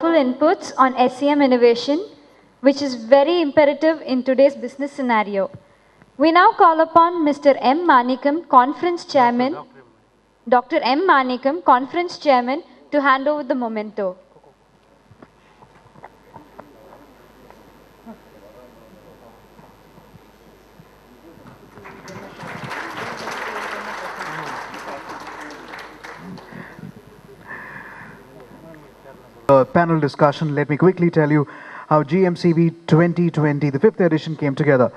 thoughtful inputs on SEM innovation, which is very imperative in today's business scenario. We now call upon Mr. M. Manikam, Conference Chairman, Dr. M. Manikam, Conference Chairman, to hand over the memento. Panel discussion, let me quickly tell you how Gmcv 2020, the 5th edition, came together.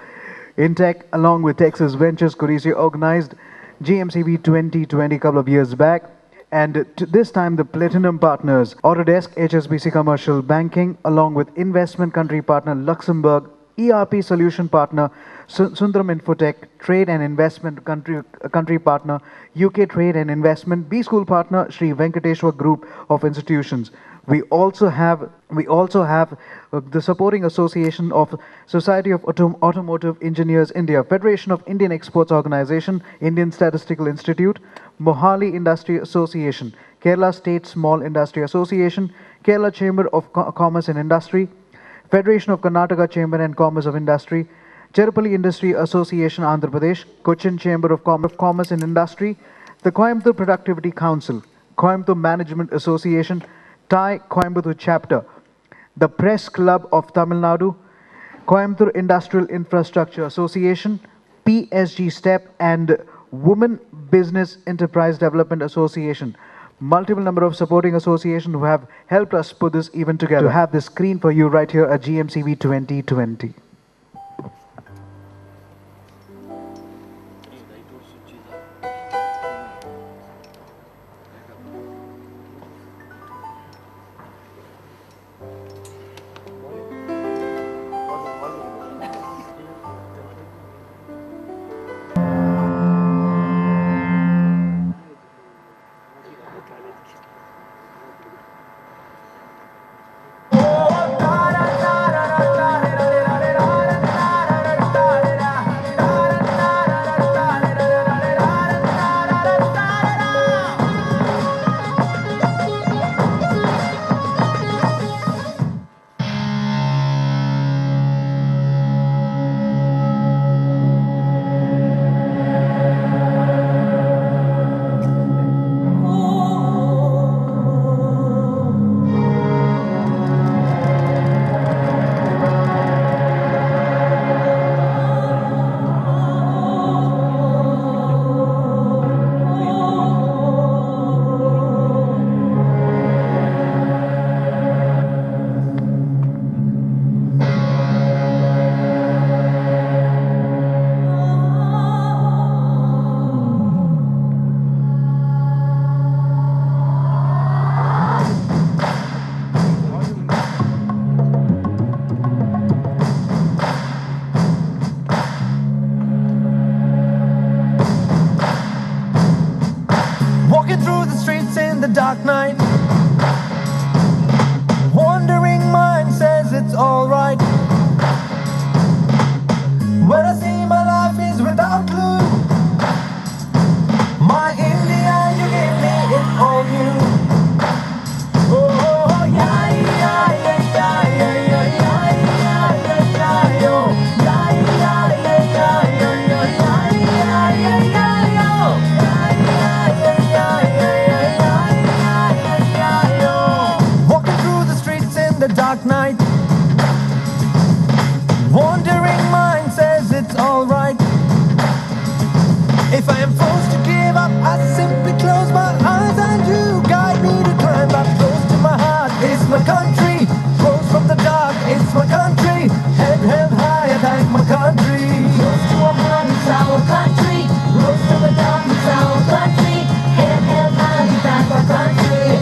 Intech, along with Texas Ventures, Corizia organized Gmcv 2020 a couple of years back. And this time the Platinum partners, Autodesk, HSBC Commercial Banking, along with investment country partner Luxembourg, ERP solution partner Sundaram Infotech, trade and investment country partner UK Trade and Investment, B School partner Sri Venkateshwar Group of Institutions. We also have the supporting association of Society of Automotive Engineers India, Federation of Indian Exports Organization, Indian Statistical Institute, Mohali Industry Association, Kerala State Small Industry Association, Kerala Chamber of Commerce and Industry, Federation of Karnataka Chamber and Commerce of Industry, Cherupalli Industry Association Andhra Pradesh, Cochin Chamber of Commerce and Industry, the Coimbatore Productivity Council, Coimbatore Management Association, Thai Coimbatore Chapter, the Press Club of Tamil Nadu, Coimbatore Industrial Infrastructure Association, PSG STEP, and Women Business Enterprise Development Association. Multiple number of supporting associations who have helped us put this event together. To have this screen for you right here at Gmcv 2020. Walking through the streets in the dark night, wandering mind says it's alright. When I see my life is without clue, my India, you give me it all new. Oh, yeah, yeah, yeah, yeah, yeah, yeah, yeah, yeah, yeah, yeah, yo. Yeah, yeah, yeah, yeah, yeah, yeah, yeah, yeah, yeah, yeah, yo. Yeah, yeah, yeah, yeah, yeah, yeah, yo. Walking through the streets in the dark night, wandering mind says it's alright. If I am forced to give up, I simply close my eyes and you guide me to climb up close to my heart. It's my country, rose from the dark. It's my country, head held high. I thank my country. Close to our heart, it's our country. Rose from the dark, it's our country. Head held high, we thank our country.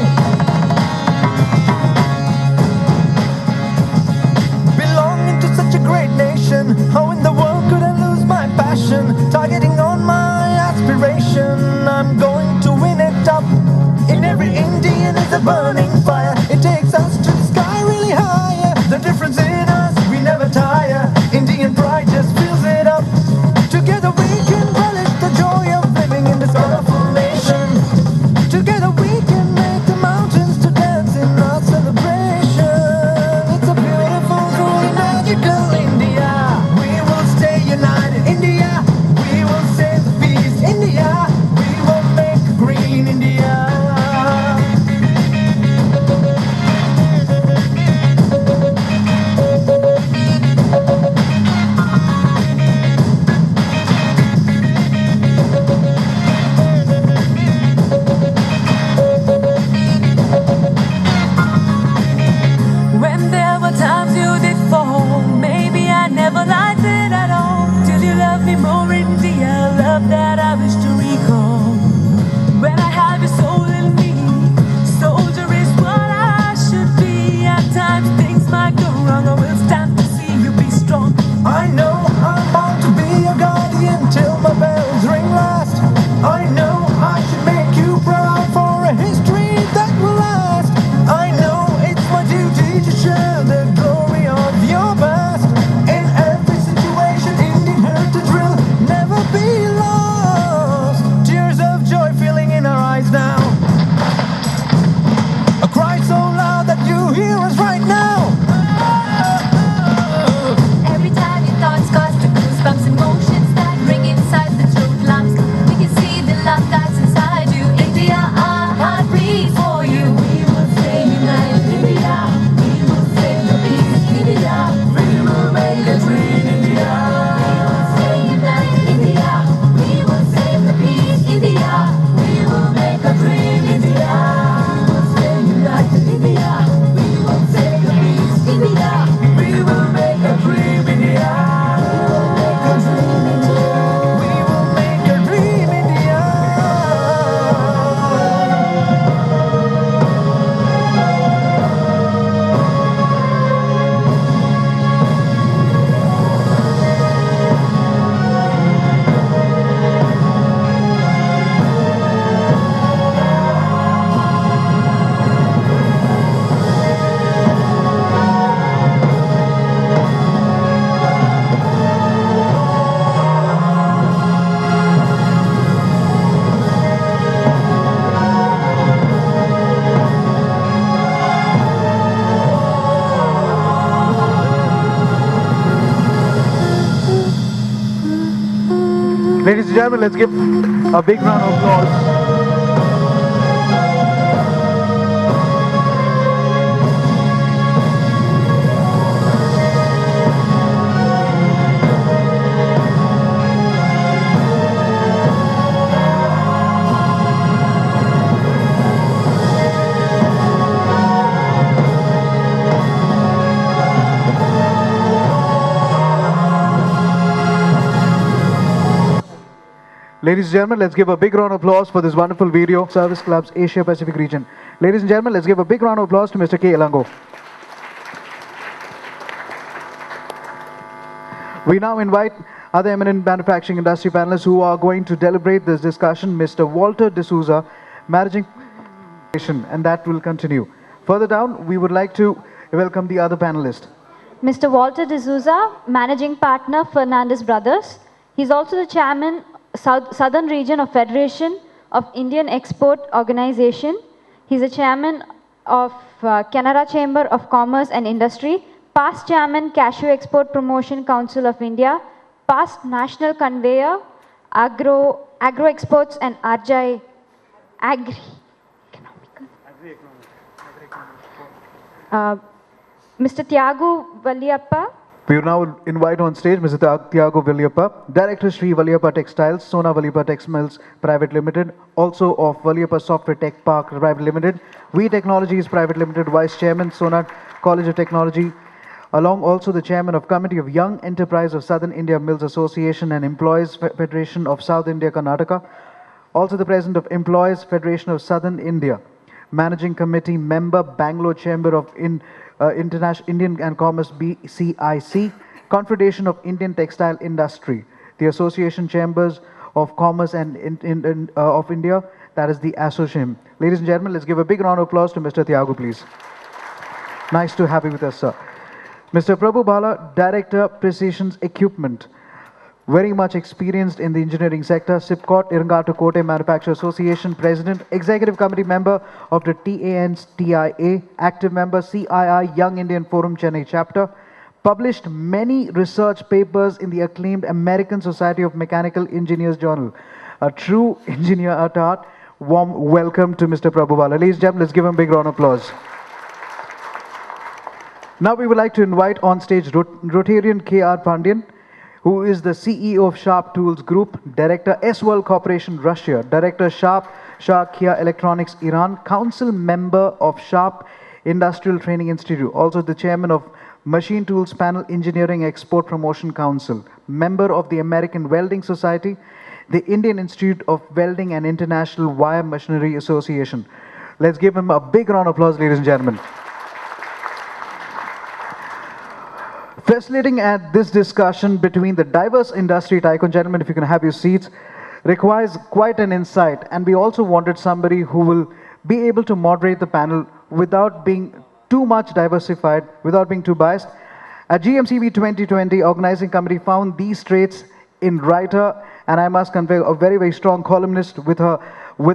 Belonging to such a great nation, how in the world could I lose my passion? Targeting on my aspiration, I'm going to win it up. In every Indian is a burning fire. It takes us to the sky really higher. The difference in us, we never tire. Indian pride just fills it up. Together we can relish the joy of living in this colorful nation. Together we can make the mountains to dance in our celebration. and gentlemen, let's give a big round of applause. Ladies and gentlemen, let's give a big round of applause for this wonderful video. Service Clubs Asia Pacific region. Ladies and gentlemen, let's give a big round of applause to Mr. K. Elango. We now invite other eminent manufacturing industry panelists who are going to deliberate this discussion. Mr. Walter D'Souza, Managing and that will continue. Further down, we would like to welcome the other panelist. Mr. Walter D'Souza, Managing Partner, Fernandez Brothers. He's also the Chairman, Southern Region of Federation of Indian Export Organization. He's a Chairman of Canara Chamber of Commerce and Industry, past Chairman, Cashew Export Promotion Council of India, past National Conveyor, Agro Exports and Agri. Mr. Thiagu Valliyappa. We will now invite on stage Mr. Thiago Valliyappa, Director Sri Valliyappa Textiles, Sona Valliyappa Textiles Private Limited, also of Valliyappa Software Tech Park Private Limited, We Technologies Private Limited, Vice Chairman, Sona College of Technology, along also the Chairman of Committee of Young Enterprise of Southern India Mills Association and Employees Federation of South India Karnataka, also the President of Employees Federation of Southern India, Managing Committee Member, Bangalore Chamber of International Indian and Commerce BCIC, Confederation of Indian Textile Industry, the Association Chambers of Commerce and of India, that is the ASSOCHAM. Ladies and gentlemen, let's give a big round of applause to Mr. Thiago, please. Nice to have you with us, sir. Mr. Prabhu Bala, Director, Precision Equipment, very much experienced in the engineering sector, SIPCOT, Irangatu Kote Manufacturer Association, President, Executive Committee Member of the TAN's-TIA, Active Member, CII, Young Indian Forum, Chennai Chapter, published many research papers in the acclaimed American Society of Mechanical Engineers Journal. A true engineer at heart. Warm welcome to Mr. Prabhu Bala. Ladies and gentlemen, let's give him a big round of applause. Now we would like to invite on stage Rotarian K.R. Pandian, who is the CEO of Sharp Tools Group, Director S-World Corporation Russia, Director Sharp Kia Electronics Iran, Council Member of Sharp Industrial Training Institute, also the Chairman of Machine Tools Panel Engineering Export Promotion Council, Member of the American Welding Society, the Indian Institute of Welding and International Wire Machinery Association. Let's give him a big round of applause, ladies and gentlemen. Facilitating at this discussion between the diverse industry tycoon, gentlemen, if you can have your seats, requires quite an insight, and we also wanted somebody who will be able to moderate the panel without being too much diversified, without being too biased. At GMCV 2020, organizing committee found these traits in writer, and I must convey a very, very strong columnist with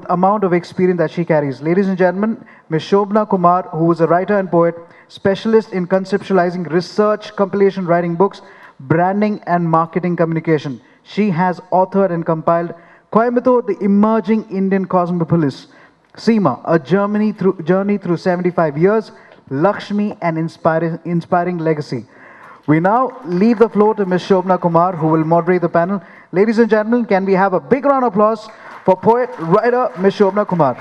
amount of experience that she carries. Ladies and gentlemen, Ms. Shobna Kumar, who is a writer and poet, specialist in conceptualizing research, compilation writing books, branding and marketing communication. She has authored and compiled Coimbatore, the Emerging Indian Cosmopolis, Seema, a journey through 75 years, Lakshmi, an inspiring legacy. We now leave the floor to Ms. Shobna Kumar, who will moderate the panel. Ladies and gentlemen, can we have a big round of applause for poet, writer, Ms. Shobna Kumar.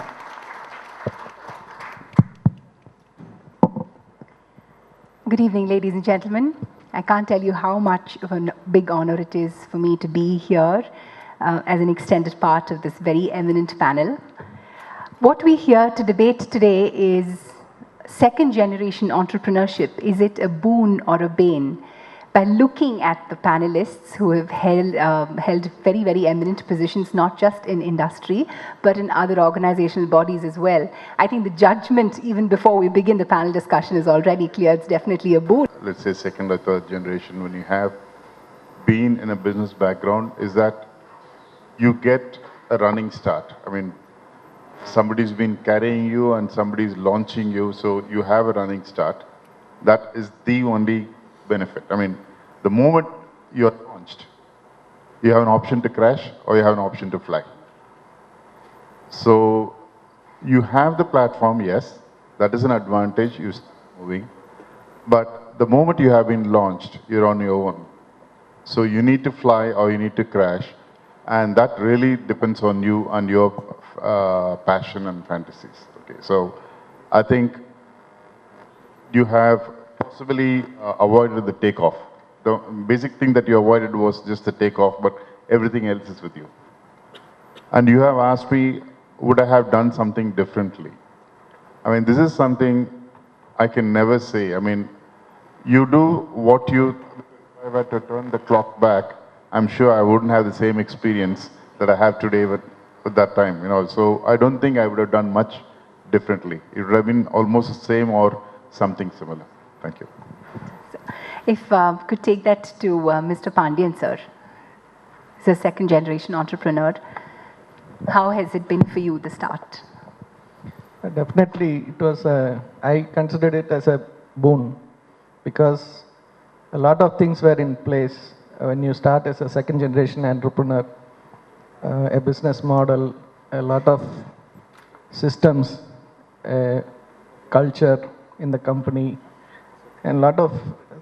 Good evening, ladies and gentlemen. I can't tell you how much of a big honor it is for me to be here as an extended part of this very eminent panel. What we're here to debate today is second generation entrepreneurship. Is it a boon or a bane? By looking at the panelists who have held very, very eminent positions, not just in industry, but in other organizational bodies as well. I think the judgment, even before we begin the panel discussion, is already clear. It's definitely a boon. Let's say second or third generation, when you have been in a business background, is that you get a running start. I mean, somebody's been carrying you and somebody's launching you, so you have a running start. That is the only benefit. I mean, the moment you're launched, You have an option to crash or you have an option to fly. So you have the platform, yes, that is an advantage, you start moving. But the moment you have been launched, you're on your own. So you need to fly or you need to crash. And that really depends on you and your passion and fantasies. Okay, so I think you have possibly avoided the takeoff. The basic thing that you avoided was just the takeoff, but everything else is with you. And you have asked me, would I have done something differently? I mean, this is something I can never say. I mean, you do what you, if I were to turn the clock back, I'm sure I wouldn't have the same experience that I have today with that time, you know. So I don't think I would have done much differently. It would have been almost the same or something similar. Thank you. If could take that to Mr. Pandian, sir. He's a second generation entrepreneur. How has it been for you, the start? Definitely, it was I considered it as a boon because a lot of things were in place when you start as a second generation entrepreneur. A business model, a lot of systems, culture in the company, and a lot of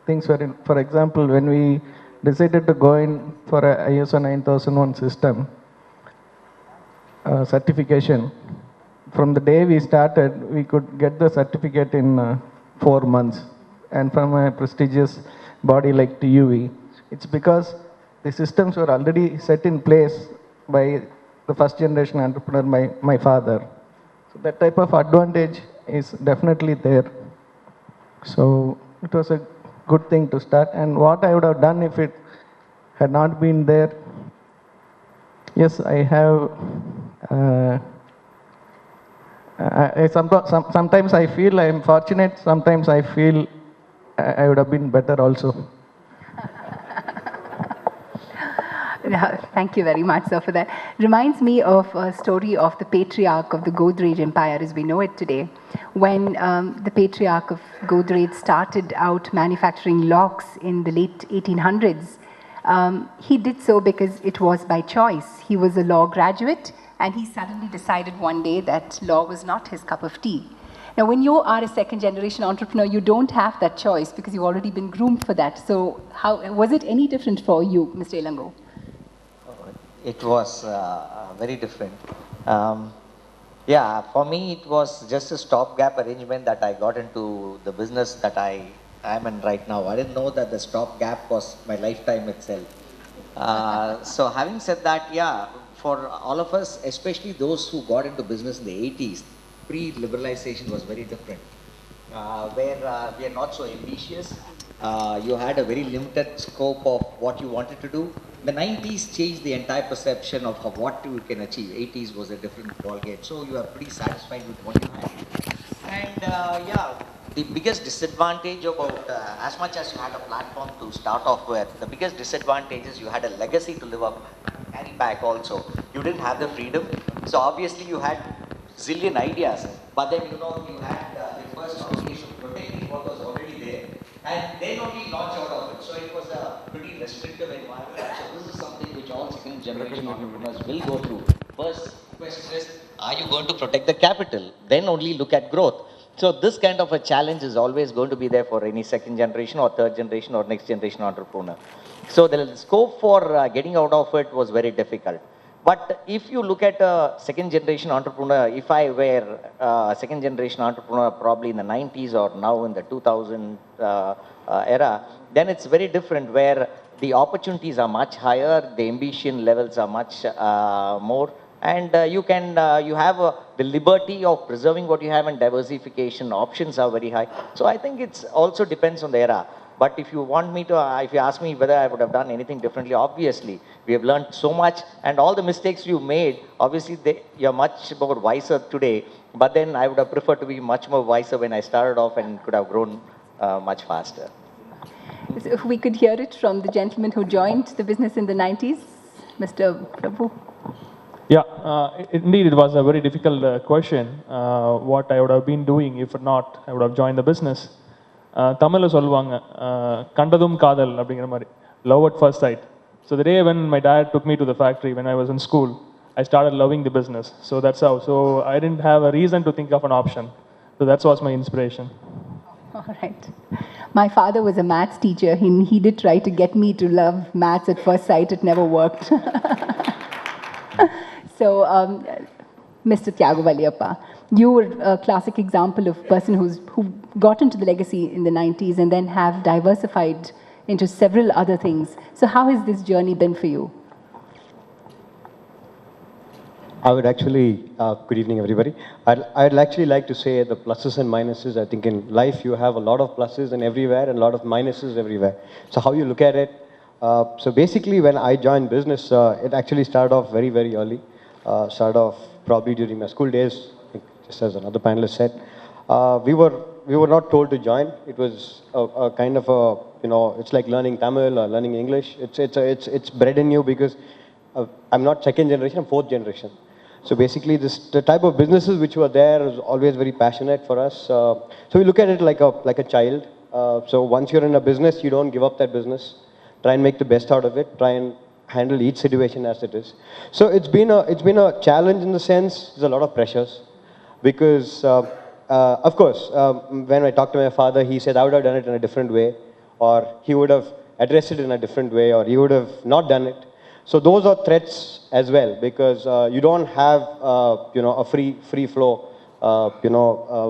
things were in. For example, when we decided to go in for a ISO 9001 system certification, from the day we started, we could get the certificate in 4 months, and from a prestigious body like TUV. It's because the systems were already set in place by the first generation entrepreneur, my father. So that type of advantage is definitely there. So it was a good thing to start. And what I would have done if it had not been there, yes, I have. Sometimes I feel I am fortunate, sometimes I feel I would have been better also. Thank you very much, sir, for that. Reminds me of a story of the patriarch of the Godrej Empire as we know it today. When the patriarch of Godrej started out manufacturing locks in the late 1800s, he did so because it was by choice. He was a law graduate, and he suddenly decided one day that law was not his cup of tea. Now, when you are a second generation entrepreneur, you don't have that choice because you've already been groomed for that. So how was it any different for you, Mr. Ilango? It was very different. Yeah, for me it was just a stopgap arrangement that I got into the business that I am in right now. I didn't know that the stopgap was my lifetime itself. So having said that, yeah, for all of us, especially those who got into business in the 80s, pre-liberalization was very different. Where we are not so ambitious. You had a very limited scope of what you wanted to do. The 90s changed the entire perception of what you can achieve. 80s was a different ballgame. So you are pretty satisfied with what you had. And yeah, the biggest disadvantage about, as much as you had a platform to start off with, the biggest disadvantage is you had a legacy to live up, carry back also. You didn't have the freedom. So obviously you had zillion ideas, but then you had the first obligation to protect what was already there, and then only launch out of it. So it was a pretty restrictive environment. So this is something which all second generation entrepreneurs will go through. First question is, are you going to protect the capital? Then only look at growth. So this kind of a challenge is always going to be there for any second generation or third generation or next generation entrepreneur. So the scope for getting out of it was very difficult. But if you look at a second generation entrepreneur, if I were a second generation entrepreneur probably in the 90s or now in the 2000 era, then it's very different where the opportunities are much higher, the ambition levels are much more, and you have the liberty of preserving what you have, and diversification options are very high. So I think it's also depends on the era. But if you want me to, if you ask me whether I would have done anything differently, obviously, we have learned so much, and all the mistakes you made, obviously, you're much more wiser today. But then I would have preferred to be much more wiser when I started off and could have grown much faster. So if we could hear it from the gentleman who joined the business in the 90s, Mr. Prabhu. Yeah, indeed, it was a very difficult question. What I would have been doing if not, I would have joined the business. தமிழில் சொல்லுவாங்க கண்டதும் காதல் அப்படிங்கிற மாதிரி love at first sight. So the day when my dad took me to the factory when I was in school, I started loving the business. So that's how. So I didn't have a reason to think of an option. So that was my inspiration. All right. My father was a maths teacher. He did try to get me to love maths at first sight. It never worked. So, Mr. Tyagu Valliyappa, you were a classic example of person who got into the legacy in the 90s and then have diversified into several other things. So how has this journey been for you? I would actually, good evening everybody. I'd actually like to say the pluses and minuses. I think in life you have a lot of pluses and everywhere and a lot of minuses everywhere. So how you look at it. So basically when I joined business, it actually started off very, very early. Started off probably during my school days, I think just as another panelist said. We were not told to join. It was a kind of a, it's like learning Tamil or learning English. It's bred in you because I'm not second generation, I'm fourth generation. So basically, the type of businesses which were there was always very passionate for us. So we look at it like a child. So once you're in a business, you don't give up that business. Try and make the best out of it. Try and handle each situation as it is. So it's been a challenge in the sense there's a lot of pressures because of course when I talked to my father, he said I would have done it in a different way, or he would have addressed it in a different way, or he would have not done it. So those are threats as well, because you don't have a free flow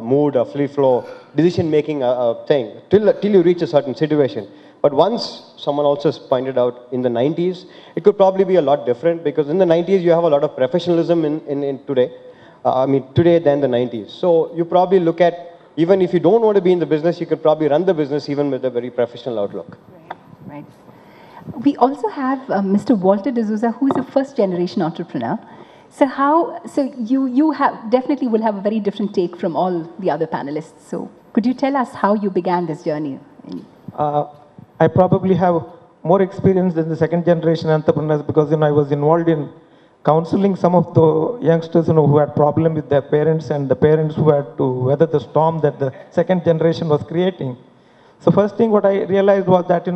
mood, a free flow decision making thing till you reach a certain situation. But once someone also pointed out in the 90s, it could probably be a lot different, because in the 90s you have a lot of professionalism in today. Today than the 90s. So you probably look at, even if you don't want to be in the business, you could probably run the business even with a very professional outlook. Right. We also have Mr. Walter D'Souza, who is a first-generation entrepreneur. So you definitely will have a very different take from all the other panelists. So could you tell us how you began this journey? I probably have more experience than the second-generation entrepreneurs, because I was involved in counseling some of the youngsters who had problem with their parents, and the parents who had to weather the storm that the second generation was creating. So first thing what I realized was that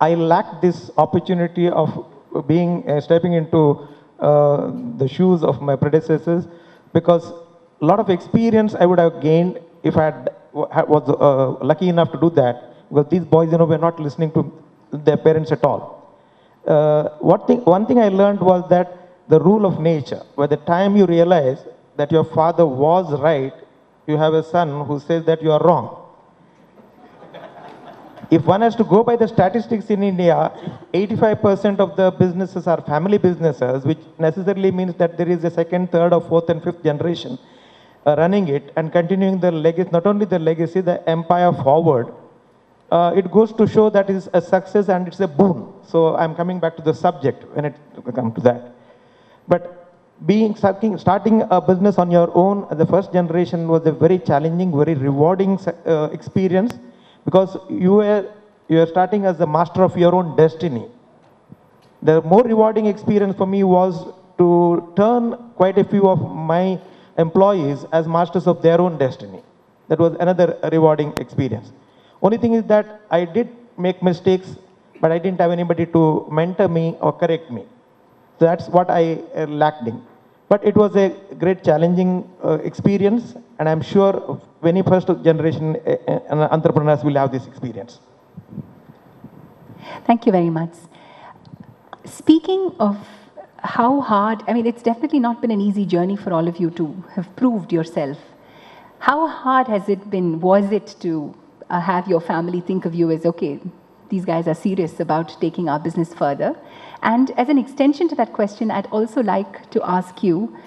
I lacked this opportunity of stepping into the shoes of my predecessors, because a lot of experience I would have gained if I was lucky enough to do that, because these boys were not listening to their parents at all. One thing I learned was that the rule of nature, by the time you realize that your father was right, you have a son who says that you are wrong. If one has to go by the statistics in India, 85% of the businesses are family businesses, which necessarily means that there is a second, third, or fourth and fifth generation running it and continuing the legacy, not only the legacy, the empire forward. It goes to show that it's a success and it's a boon. So I'm coming back to the subject when it comes to that. But starting a business on your own as the first generation was a very challenging, very rewarding experience, because you are starting as the master of your own destiny. The more rewarding experience for me was to turn quite a few of my employees as masters of their own destiny. That was another rewarding experience. Only thing is that I did make mistakes, but I didn't have anybody to mentor me or correct me. So that's what I lacked in. But it was a great challenging experience, and I'm sure many first generation entrepreneurs will have this experience. Thank you very much. Speaking of how hard, it's definitely not been an easy journey for all of you to have proved yourself. How hard has it been, was it to have your family think of you as, okay, these guys are serious about taking our business further? And as an extension to that question, I'd also like to ask you,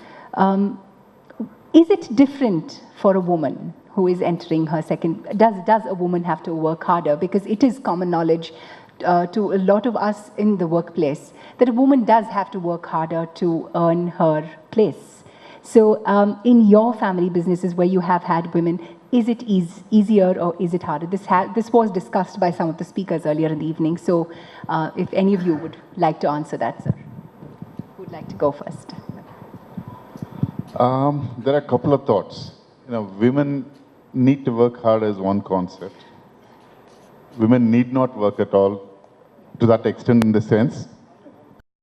is it different for a woman who is entering her second, does a woman have to work harder? Because it is common knowledge to a lot of us in the workplace that a woman does have to work harder to earn her place. So in your family businesses where you have had women, is it easier or is it harder? This was discussed by some of the speakers earlier in the evening. So if any of you would like to answer that, sir. Who would like to go first? There are a couple of thoughts. Women need to work hard as one concept. Women need not work at all to that extent, in the sense